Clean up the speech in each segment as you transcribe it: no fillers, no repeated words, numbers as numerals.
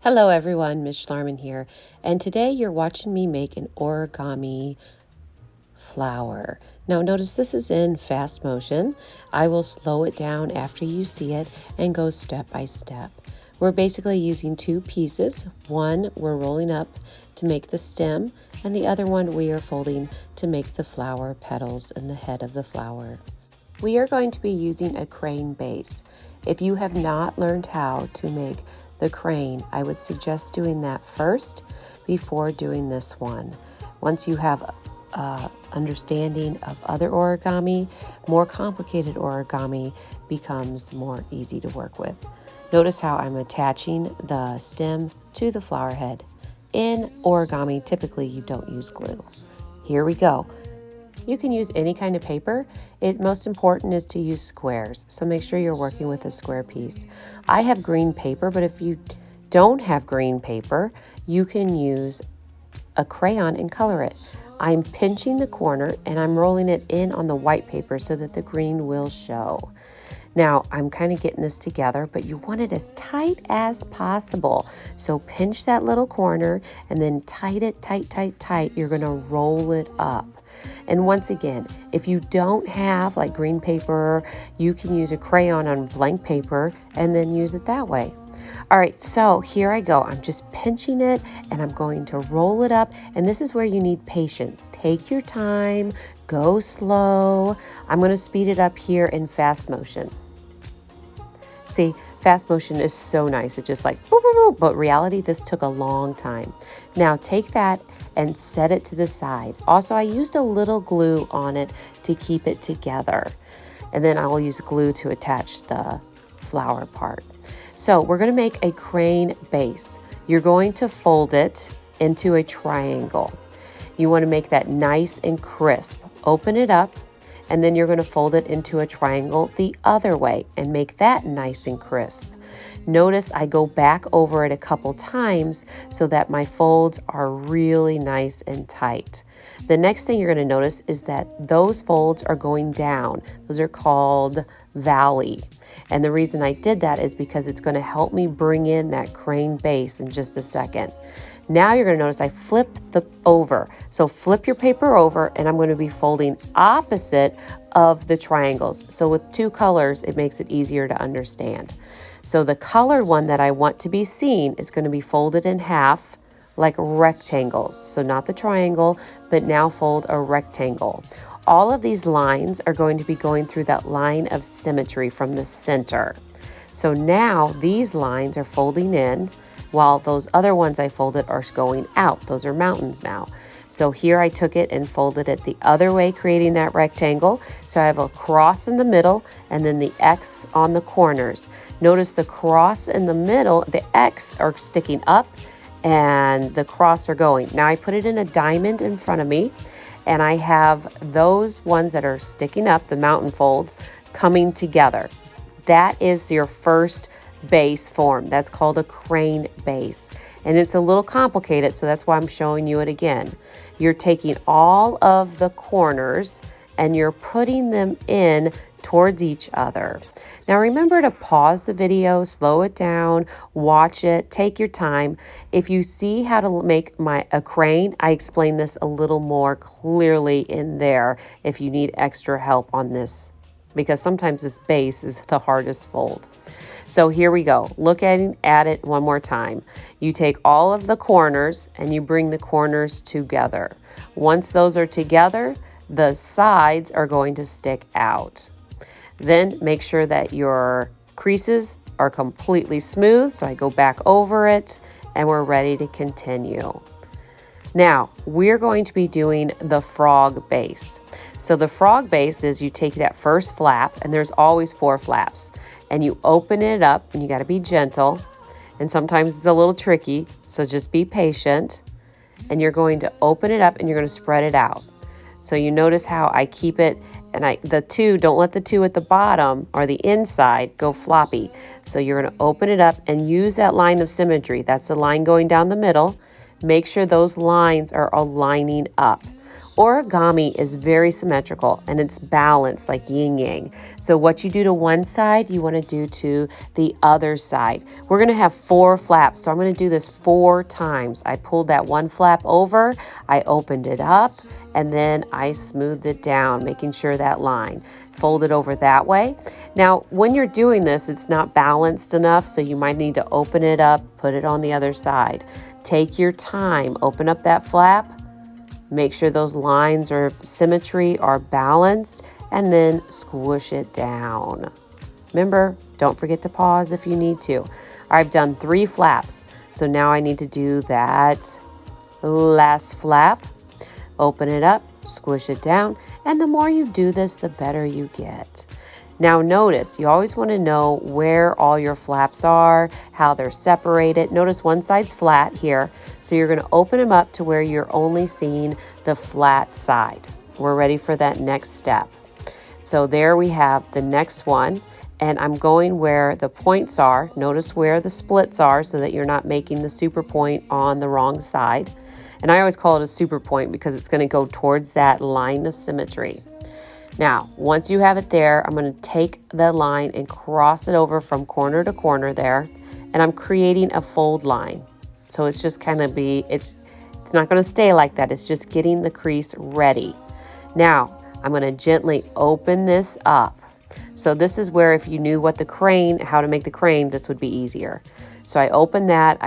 Hello everyone, Ms. Schlarman here, and today you're watching me make an origami flower. Now notice this is in fast motion. I will slow it down after you see it and go step by step. We're basically using two pieces. One we're rolling up to make the stem, and the other one we are folding to make the flower petals and the head of the flower. We are going to be using a crane base. If you have not learned how to make the crane, I would suggest doing that first before doing this one. Once you have understanding of other origami, more complicated origami becomes more easy to work with. Notice how I'm attaching the stem to the flower head. In origami, typically you don't use glue. Here we go. You can use any kind of paper. Most important is to use squares, so make sure you're working with a square piece. I have green paper, but if you don't have green paper, you can use a crayon and color it. I'm pinching the corner and I'm rolling it in on the white paper so that the green will show. Now, I'm kind of getting this together, but you want it as tight as possible. So pinch that little corner and then tight it, tight. You're going to roll it up. And once again, if you don't have like green paper, you can use a crayon on blank paper and then use it that way. All right, so here I go. I'm just pinching it and I'm going to roll it up. And this is where you need patience. Take your time, go slow. I'm going to speed it up here in fast motion. See, fast motion is so nice. It's just like, boop, boop, boop. But reality, this took a long time. Now take that and set it to the side. Also, I used a little glue on it to keep it together. And then I will use glue to attach the flower part. So we're going to make a crane base. You're going to fold it into a triangle. You want to make that nice and crisp. Open it up, and then you're going to fold it into a triangle the other way and make that nice and crisp. Notice I go back over it a couple times so that my folds are really nice and tight. The next thing you're going to notice is that those folds are going down. Those are called valley. And the reason I did that is because it's going to help me bring in that crane base in just a second. Now you're going to notice I flip over. So flip your paper over and I'm going to be folding opposite of the triangles. So with two colors, it makes it easier to understand. So the colored one that I want to be seen is going to be folded in half like rectangles. So not the triangle, but now fold a rectangle. All of these lines are going to be going through that line of symmetry from the center. So now these lines are folding in, while those other ones I folded are going out. Those are mountains now. So here I took it and folded it the other way, creating that rectangle. So I have a cross in the middle and then the X on the corners. Notice the cross in the middle, the X are sticking up and the cross are going. Now I put it in a diamond in front of me and I have those ones that are sticking up, the mountain folds, coming together. That is your first base form. That's called a crane base. And it's a little complicated, so that's why I'm showing you it again. You're taking all of the corners and you're putting them in towards each other. Now remember to pause the video, slow it down, watch it, take your time. If you see how to make a crane, I explain this a little more clearly in there if you need extra help on this, because sometimes this base is the hardest fold. So here we go. Look at it one more time. You take all of the corners and you bring the corners together. Once those are together, the sides are going to stick out. Then make sure that your creases are completely smooth. So I go back over it and we're ready to continue. Now, we're going to be doing the frog base. So the frog base is you take that first flap, and there's always 4 flaps, and you open it up, and you got to be gentle, and sometimes it's a little tricky, so just be patient, and you're going to open it up, and you're going to spread it out. So you notice how I keep it, and don't let the 2 at the bottom or the inside go floppy. So you're going to open it up and use that line of symmetry. That's the line going down the middle. Make sure those lines are aligning up. Origami is very symmetrical and it's balanced like yin yang. So what you do to one side, you want to do to the other side. We're going to have 4 flaps. So I'm going to do this 4 times. I pulled that one flap over, I opened it up, and then I smoothed it down, making sure that line. Fold it over that way. Now, when you're doing this, it's not balanced enough, so you might need to open it up, put it on the other side. Take your time, open up that flap, make sure those lines or symmetry are balanced, and then squish it down. Remember, don't forget to pause if you need to. I've done 3 flaps, so now I need to do that last flap. Open it up, squish it down, and the more you do this, the better you get. Now notice, you always want to know where all your flaps are, how they're separated. Notice one side's flat here, so you're going to open them up to where you're only seeing the flat side. We're ready for that next step. So there we have the next one, and I'm going where the points are. Notice where the splits are so that you're not making the super point on the wrong side. And I always call it a super point because it's going to go towards that line of symmetry. Now, once you have it there, I'm going to take the line and cross it over from corner to corner there, and I'm creating a fold line. So it's just kind of it's not going to stay like that. It's just getting the crease ready. Now, I'm going to gently open this up. So this is where if you knew how to make the crane, this would be easier. So I open that,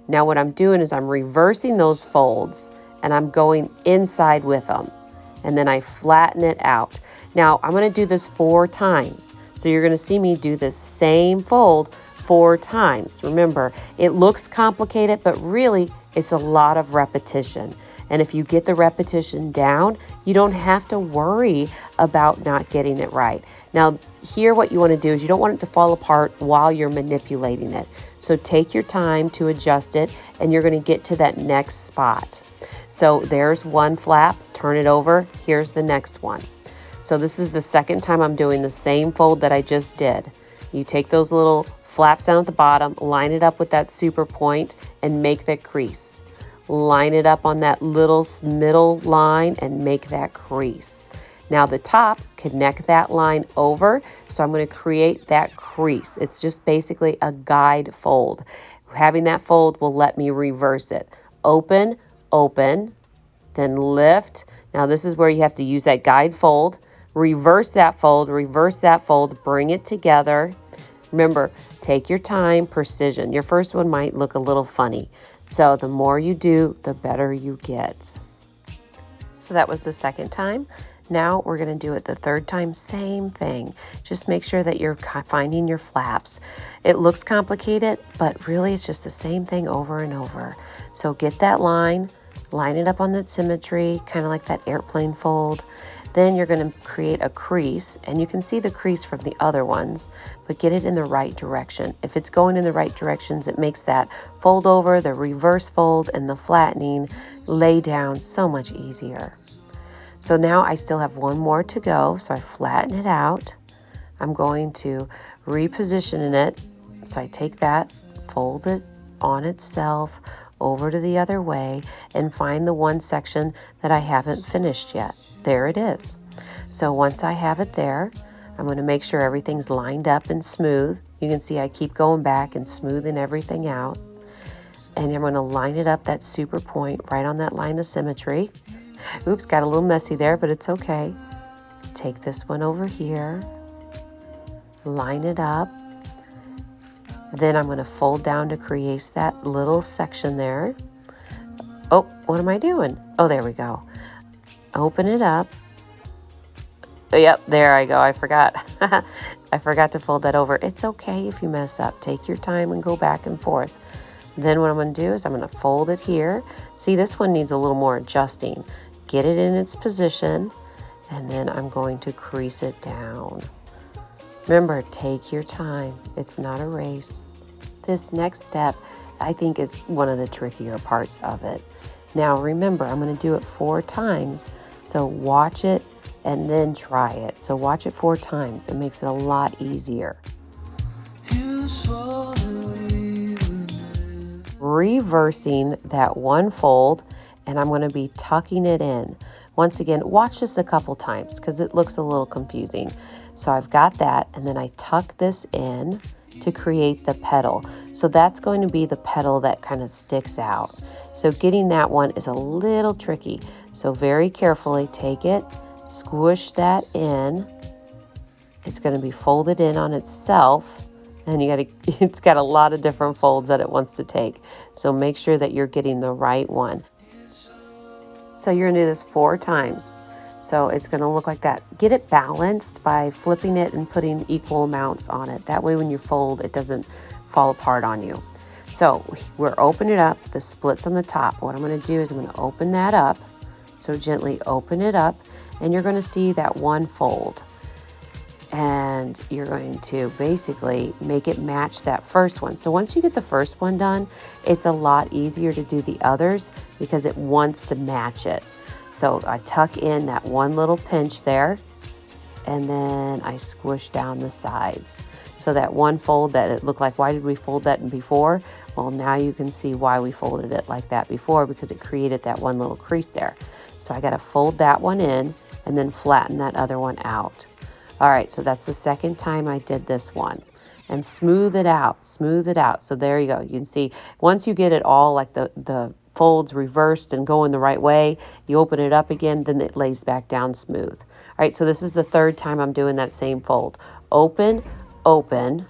Now what I'm doing is I'm reversing those folds and I'm going inside with them. And then I flatten it out. Now I'm going to do this 4 times. So you're going to see me do this same fold 4 times. Remember, it looks complicated, but really it's a lot of repetition. And if you get the repetition down, you don't have to worry about not getting it right. Now, here what you want to do is you don't want it to fall apart while you're manipulating it. So take your time to adjust it, and you're going to get to that next spot. So there's one flap, turn it over, here's the next one. So this is the second time I'm doing the same fold that I just did. You take those little flaps down at the bottom, line it up with that super point, and make that crease. Line it up on that little middle line and make that crease. Now the top, connect that line over, so I'm going to create that crease. It's just basically a guide fold. Having that fold will let me reverse it. Open, open, then lift. Now this is where you have to use that guide fold. Reverse that fold, bring it together. Remember, take your time, precision. Your first one might look a little funny. So the more you do, the better you get. So that was the second time. Now we're going to do it the third time, same thing. Just make sure that you're finding your flaps. It looks complicated, but really it's just the same thing over and over. So get that line it up on that symmetry, kind of like that airplane fold. Then you're going to create a crease, and you can see the crease from the other ones, but get it in the right direction. If it's going in the right directions, it makes that fold over, the reverse fold, and the flattening lay down so much easier. So now I still have one more to go, so I flatten it out. I'm going to reposition it. So I take that, fold it on itself, over to the other way, and find the one section that I haven't finished yet. There it is. So once I have it there, I'm going to make sure everything's lined up and smooth. You can see I keep going back and smoothing everything out. And I'm going to line it up, that super point, right on that line of symmetry. Oops, got a little messy there, but it's okay. Take this one over here, line it up. Then I'm going to fold down to create that little section there. Oh, what am I doing? Oh, there we go. Open it up. Oh, yep, there I go. I forgot. I forgot to fold that over. It's okay if you mess up. Take your time and go back and forth. Then what I'm going to do is I'm going to fold it here. See, this one needs a little more adjusting. Get it in its position, and then I'm going to crease it down. Remember, take your time. It's not a race. This next step, I think, is one of the trickier parts of it. Now, remember, I'm going to do it 4 times. So watch it and then try it. So watch it 4 times. It makes it a lot easier. Reversing that one fold and I'm going to be tucking it in. Once again, watch this a couple times because it looks a little confusing. So I've got that, and then I tuck this in to create the petal. So that's going to be the petal that kind of sticks out. So getting that one is a little tricky. So very carefully take it, squish that in. It's going to be folded in on itself, and it's got a lot of different folds that it wants to take. So make sure that you're getting the right one. So you're going to do this 4 times. So it's going to look like that. Get it balanced by flipping it and putting equal amounts on it. That way when you fold, it doesn't fall apart on you. So we're opening it up, the splits on the top. What I'm going to do is I'm going to open that up. So gently open it up, and you're going to see that one fold. And you're going to basically make it match that first one. So once you get the first one done, it's a lot easier to do the others because it wants to match it. So I tuck in that one little pinch there, and then I squish down the sides. So that one fold that it looked like, why did we fold that before? Well, now you can see why we folded it like that before, because it created that one little crease there. So I got to fold that one in and then flatten that other one out. All right, so that's the second time I did this one. And smooth it out, smooth it out. So there you go. You can see once you get it all like the folds reversed and going the right way, you open it up again, then it lays back down smooth. All right, so this is the third time I'm doing that same fold. Open, open,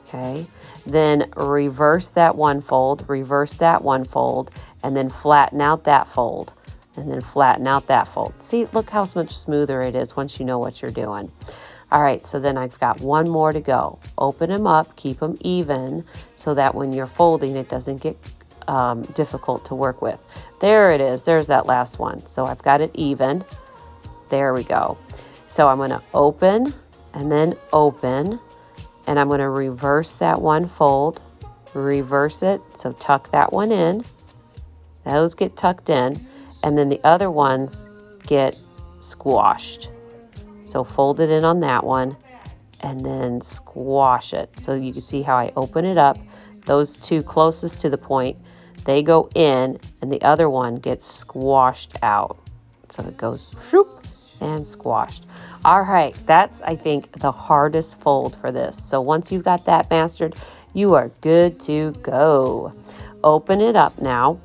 okay? Then reverse that one fold, reverse that one fold, and then flatten out that fold. And then flatten out that fold. See, look how much smoother it is once you know what you're doing. All right, so then I've got one more to go. Open them up, keep them even, so that when you're folding, it doesn't get difficult to work with. There it is. There's that last one. So I've got it even. There we go. So I'm going to open and then open, and I'm going to reverse that one fold, reverse it. So tuck that one in. Those get tucked in. And then the other ones get squashed. So fold it in on that one and then squash it. So you can see how I open it up. Those two closest to the point, they go in, and the other one gets squashed out. So it goes whoop and squashed. All right, that's, I think, the hardest fold for this. So once you've got that mastered, you are good to go. Open it up now.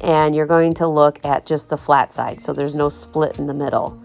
And you're going to look at just the flat side, so there's no split in the middle.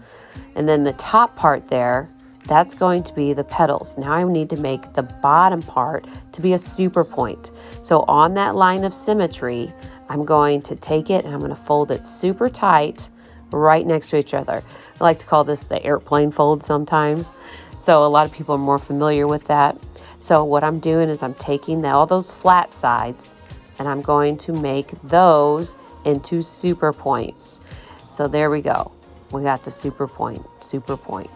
And then the top part there, that's going to be the petals. Now I need to make the bottom part to be a super point. So on that line of symmetry, I'm going to take it and I'm going to fold it super tight right next to each other. I like to call this the airplane fold sometimes. So a lot of people are more familiar with that. So what I'm doing is I'm taking all those flat sides and I'm going to make those into super points. So there we go. We got the super point, super point.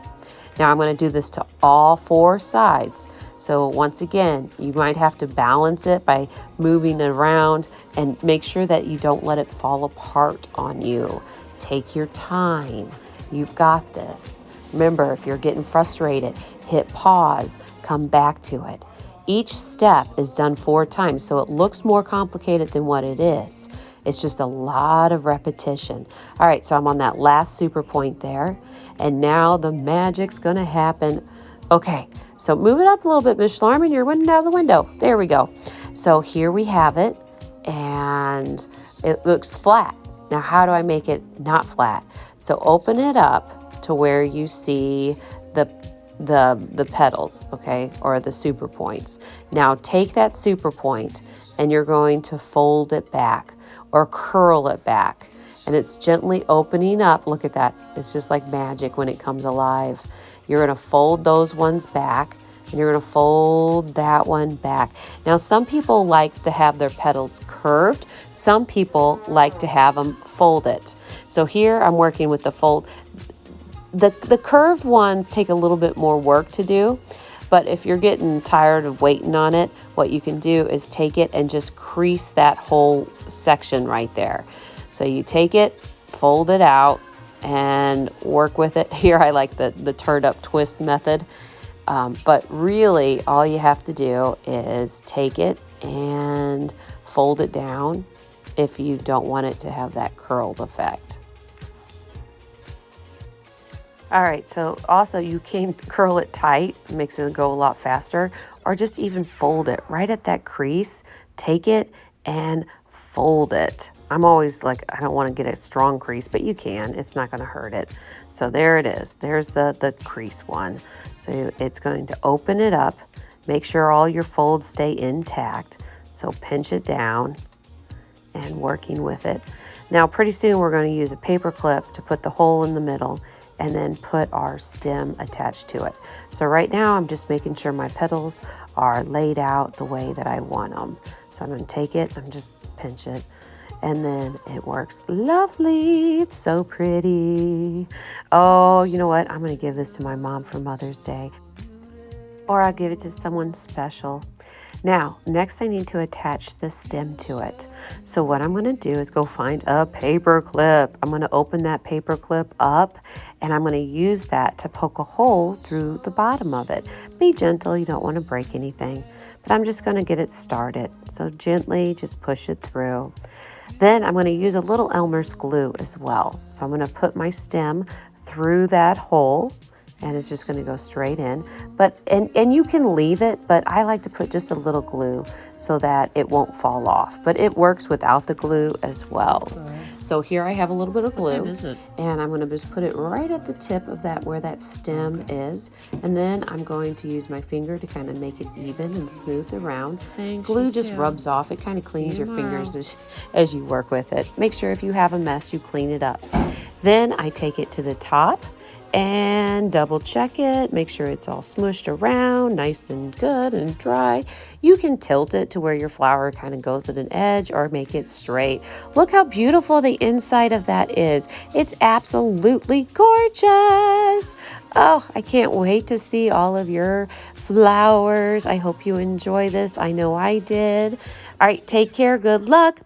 Now I'm going to do this to all 4 sides. So once again, you might have to balance it by moving it around and make sure that you don't let it fall apart on you. Take your time. You've got this. Remember, if you're getting frustrated, hit pause, come back to it. Each step is done 4 times, so it looks more complicated than what it is. It's just a lot of repetition. All right, so I'm on that last super point there, and now the magic's gonna happen. Okay, so move it up a little bit, Miss Schlarman. You're winning out of the window. There we go. So here we have it, and it looks flat. Now, how do I make it not flat? So open it up to where you see the petals, okay, or the super points. Now take that super point and you're going to fold it back or curl it back, and it's gently opening up. Look at that. It's just like magic when it comes alive. You're going to fold those ones back and you're going to fold that one back. Now, some people like to have their petals curved. Some people like to have them folded. So here I'm working with the fold. The curved ones take a little bit more work to do, but if you're getting tired of waiting on it, what you can do is take it and just crease that whole section right there. So you take it, fold it out, and work with it. Here I like the turn up twist method, but really all you have to do is take it and fold it down if you don't want it to have that curled effect. All right, so also you can curl it tight, makes it go a lot faster, or just even fold it right at that crease. Take it and fold it. I'm always like, I don't want to get a strong crease, but you can. It's not going to hurt it. So there it is. There's the crease one. So it's going to open it up. Make sure all your folds stay intact. So pinch it down and working with it. Now pretty soon we're going to use a paper clip to put the hole in the middle and then put our stem attached to it. So right now I'm just making sure my petals are laid out the way that I want them. So I'm going to take it and just pinch it, and then it works lovely. It's so pretty. Oh, you know what? I'm going to give this to my mom for Mother's Day, or I'll give it to someone special. Now, next I need to attach the stem to it. So what I'm going to do is go find a paper clip. I'm going to open that paper clip up, and I'm going to use that to poke a hole through the bottom of it. Be gentle, you don't want to break anything, but I'm just going to get it started. So gently just push it through. Then I'm going to use a little Elmer's glue as well. So I'm going to put my stem through that hole, and it's just going to go straight in. But and you can leave it, but I like to put just a little glue so that it won't fall off. But it works without the glue as well. So here I have a little bit of glue, and I'm going to just put it right at the tip of that where that stem is, and then I'm going to use my finger to kind of make it even and smooth around. Glue just rubs off. It kind of cleans your fingers as you work with it. Make sure if you have a mess, you clean it up. Then I take it to the top and double check it, make sure it's all smushed around, nice and good and dry. You can tilt it to where your flower kind of goes at an edge, or make it straight. Look how beautiful the inside of that is. It's absolutely gorgeous. Oh, I can't wait to see all of your flowers. I hope you enjoy this. I know I did. All right, take care. Good luck.